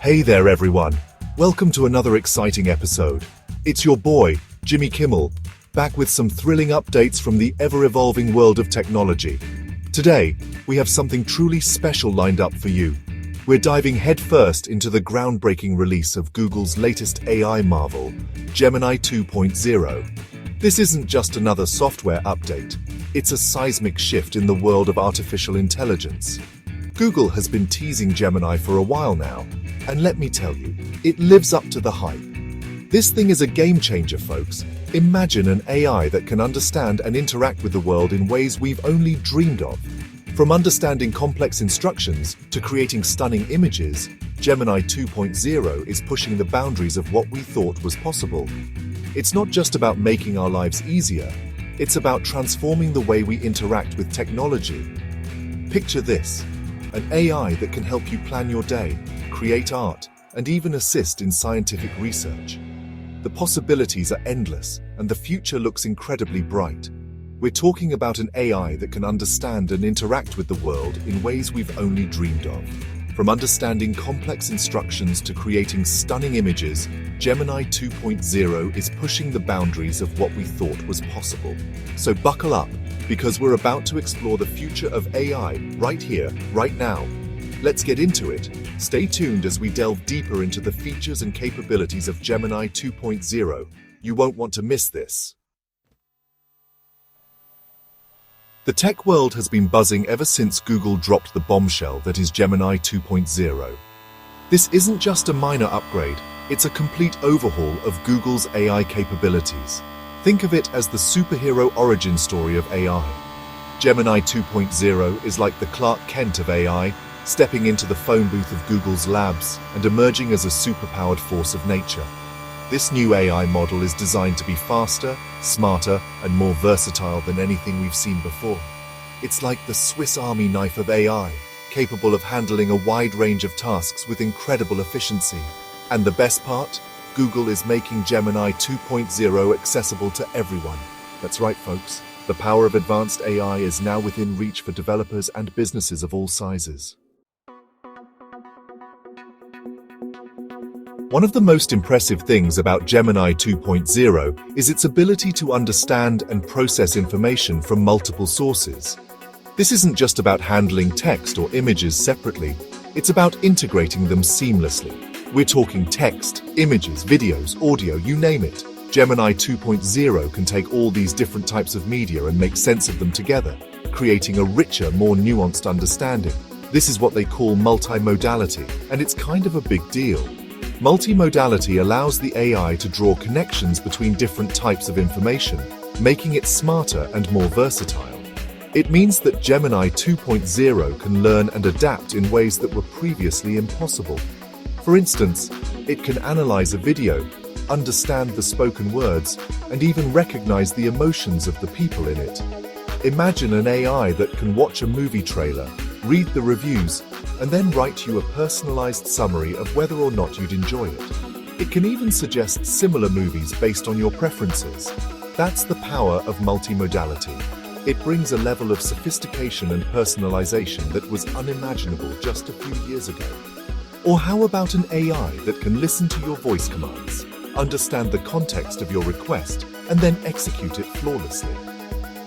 Hey there, everyone. Welcome to another exciting episode. It's your boy, Jimmy Kimmel, back with some thrilling updates from the ever-evolving world of technology. Today, we have something truly special lined up for you. We're diving headfirst into the groundbreaking release of Google's latest AI marvel, Gemini 2.0. This isn't just another software update. It's a seismic shift in the world of artificial intelligence. Google has been teasing Gemini for a while now, and let me tell you, it lives up to the hype. This thing is a game changer, folks. Imagine an AI that can understand and interact with the world in ways we've only dreamed of. From understanding complex instructions to creating stunning images, Gemini 2.0 is pushing the boundaries of what we thought was possible. It's not just about making our lives easier, it's about transforming the way we interact with technology. Picture this. An AI that can help you plan your day, create art, and even assist in scientific research. The possibilities are endless, and the future looks incredibly bright. We're talking about an AI that can understand and interact with the world in ways we've only dreamed of. From understanding complex instructions to creating stunning images, Gemini 2.0 is pushing the boundaries of what we thought was possible. So buckle up, because we're about to explore the future of AI right here, right now. Let's get into it. Stay tuned as we delve deeper into the features and capabilities of Gemini 2.0. You won't want to miss this. The tech world has been buzzing ever since Google dropped the bombshell that is Gemini 2.0. This isn't just a minor upgrade, it's a complete overhaul of Google's AI capabilities. Think of it as the superhero origin story of AI. Gemini 2.0 is like the Clark Kent of AI, stepping into the phone booth of Google's labs and emerging as a superpowered force of nature. This new AI model is designed to be faster, smarter, and more versatile than anything we've seen before. It's like the Swiss Army knife of AI, capable of handling a wide range of tasks with incredible efficiency. And the best part? Google is making Gemini 2.0 accessible to everyone. That's right, folks. The power of advanced AI is now within reach for developers and businesses of all sizes. One of the most impressive things about Gemini 2.0 is its ability to understand and process information from multiple sources. This isn't just about handling text or images separately, it's about integrating them seamlessly. We're talking text, images, videos, audio, you name it. Gemini 2.0 can take all these different types of media and make sense of them together, creating a richer, more nuanced understanding. This is what they call multimodality, and it's kind of a big deal. Multimodality allows the AI to draw connections between different types of information, making it smarter and more versatile. It means that Gemini 2.0 can learn and adapt in ways that were previously impossible. For instance, it can analyze a video, understand the spoken words, and even recognize the emotions of the people in it. Imagine an AI that can watch a movie trailer, read the reviews, and then write you a personalized summary of whether or not you'd enjoy it. It can even suggest similar movies based on your preferences. That's the power of multimodality. It brings a level of sophistication and personalization that was unimaginable just a few years ago. Or how about an AI that can listen to your voice commands, understand the context of your request, and then execute it flawlessly?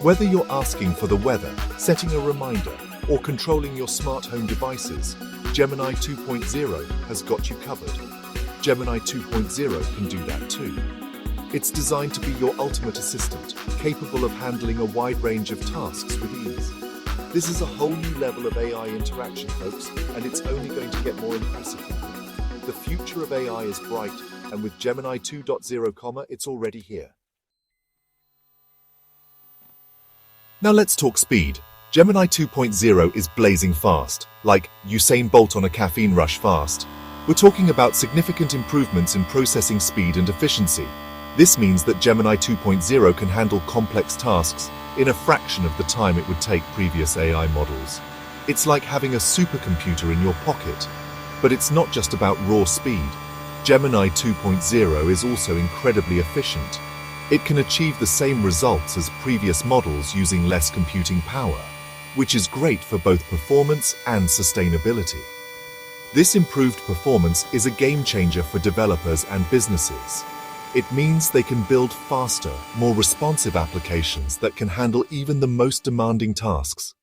Whether you're asking for the weather, setting a reminder, or controlling your smart home devices, Gemini 2.0 has got you covered. Gemini 2.0 can do that too. It's designed to be your ultimate assistant, capable of handling a wide range of tasks with ease. This is a whole new level of AI interaction, folks, and it's only going to get more impressive. The future of AI is bright, and with Gemini 2.0, it's already here. Now let's talk speed. Gemini 2.0 is blazing fast, like Usain Bolt on a caffeine rush fast. We're talking about significant improvements in processing speed and efficiency. This means that Gemini 2.0 can handle complex tasks in a fraction of the time it would take previous AI models. It's like having a supercomputer in your pocket. But it's not just about raw speed. Gemini 2.0 is also incredibly efficient. It can achieve the same results as previous models using less computing power, which is great for both performance and sustainability. This improved performance is a game changer for developers and businesses. It means they can build faster, more responsive applications that can handle even the most demanding tasks.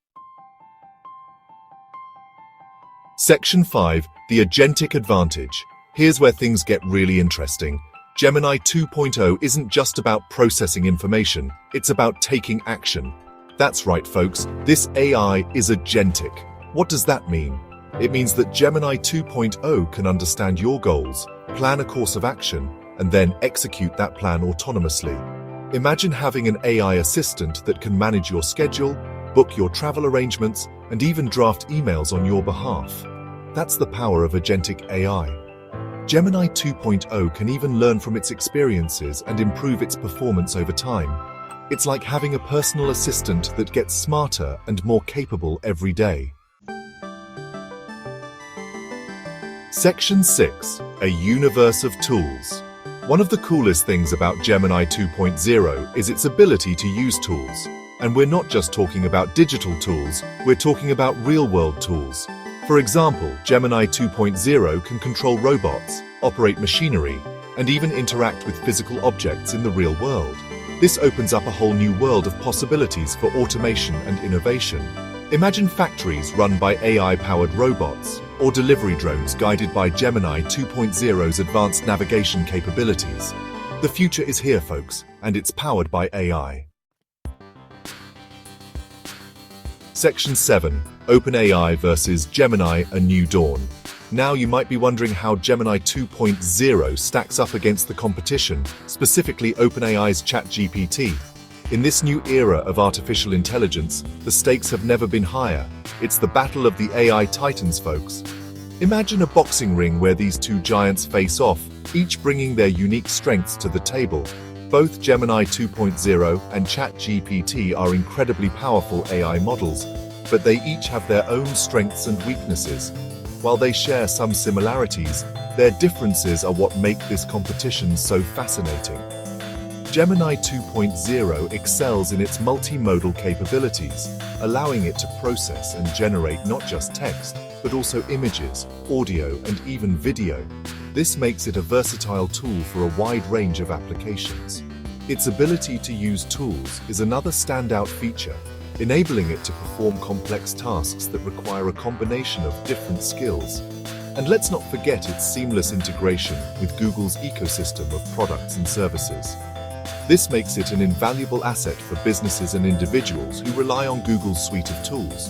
Section 5. The Agentic Advantage. Here's where things get really interesting. Gemini 2.0 isn't just about processing information, it's about taking action. That's right, folks, this AI is agentic. What does that mean? It means that Gemini 2.0 can understand your goals, plan a course of action, and then execute that plan autonomously. Imagine having an AI assistant that can manage your schedule, book your travel arrangements, and even draft emails on your behalf. That's the power of agentic AI. Gemini 2.0 can even learn from its experiences and improve its performance over time. It's like having a personal assistant that gets smarter and more capable every day. Section 6. A universe of tools. One of the coolest things about Gemini 2.0 is its ability to use tools. And we're not just talking about digital tools, we're talking about real-world tools. For example, Gemini 2.0 can control robots, operate machinery, and even interact with physical objects in the real world. This opens up a whole new world of possibilities for automation and innovation. Imagine factories run by AI-powered robots, or delivery drones guided by Gemini 2.0's advanced navigation capabilities. The future is here, folks, and it's powered by AI. Section 7. OpenAI versus Gemini, a new dawn. Now you might be wondering how Gemini 2.0 stacks up against the competition, specifically OpenAI's ChatGPT. In this new era of artificial intelligence, the stakes have never been higher. It's the battle of the AI titans, folks. Imagine a boxing ring where these two giants face off, each bringing their unique strengths to the table. Both Gemini 2.0 and ChatGPT are incredibly powerful AI models, but they each have their own strengths and weaknesses. While they share some similarities, their differences are what make this competition so fascinating. Gemini 2.0 excels in its multimodal capabilities, allowing it to process and generate not just text, but also images, audio, and even video. This makes it a versatile tool for a wide range of applications. Its ability to use tools is another standout feature, enabling it to perform complex tasks that require a combination of different skills. And let's not forget its seamless integration with Google's ecosystem of products and services. This makes it an invaluable asset for businesses and individuals who rely on Google's suite of tools.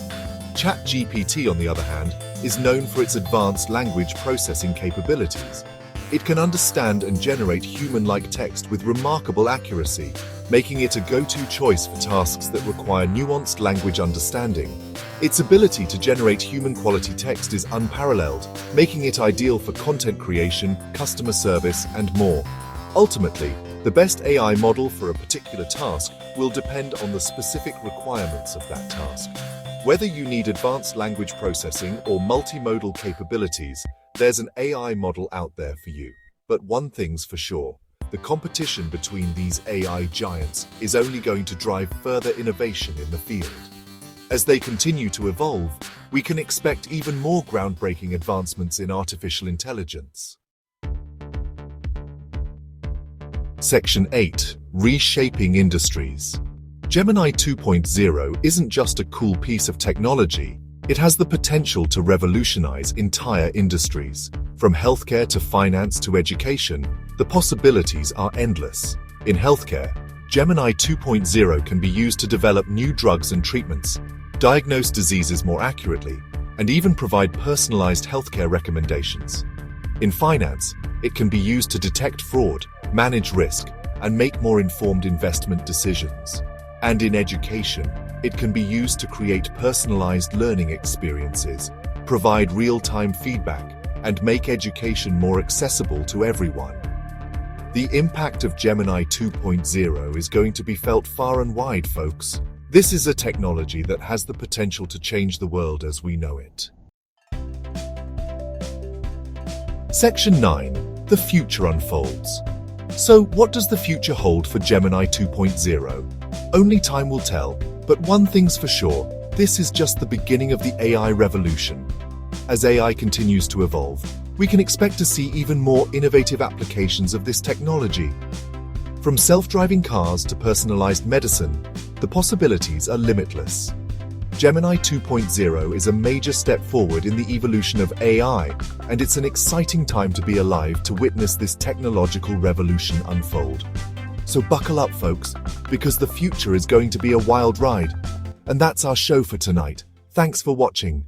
ChatGPT, on the other hand, is known for its advanced language processing capabilities. It can understand and generate human-like text with remarkable accuracy, making it a go-to choice for tasks that require nuanced language understanding. Its ability to generate human-quality text is unparalleled, making it ideal for content creation, customer service, and more. Ultimately, the best AI model for a particular task will depend on the specific requirements of that task. Whether you need advanced language processing or multimodal capabilities, there's an AI model out there for you. But one thing's for sure, the competition between these AI giants is only going to drive further innovation in the field. As they continue to evolve, we can expect even more groundbreaking advancements in artificial intelligence. Section 8. Reshaping Industries. Gemini 2.0 isn't just a cool piece of technology, it has the potential to revolutionize entire industries. From healthcare to finance to education, the possibilities are endless. In healthcare, Gemini 2.0 can be used to develop new drugs and treatments, diagnose diseases more accurately, and even provide personalized healthcare recommendations. In finance, it can be used to detect fraud, manage risk, and make more informed investment decisions. And in education, it can be used to create personalized learning experiences, provide real-time feedback, and make education more accessible to everyone. The impact of Gemini 2.0 is going to be felt far and wide, folks. This is a technology that has the potential to change the world as we know it. Section 9. The future unfolds. So, what does the future hold for Gemini 2.0? Only time will tell, but one thing's for sure, this is just the beginning of the AI revolution. As AI continues to evolve, we can expect to see even more innovative applications of this technology. From self-driving cars to personalized medicine, the possibilities are limitless. Gemini 2.0 is a major step forward in the evolution of AI, and it's an exciting time to be alive to witness this technological revolution unfold. So buckle up, folks, because the future is going to be a wild ride. And that's our show for tonight. Thanks for watching.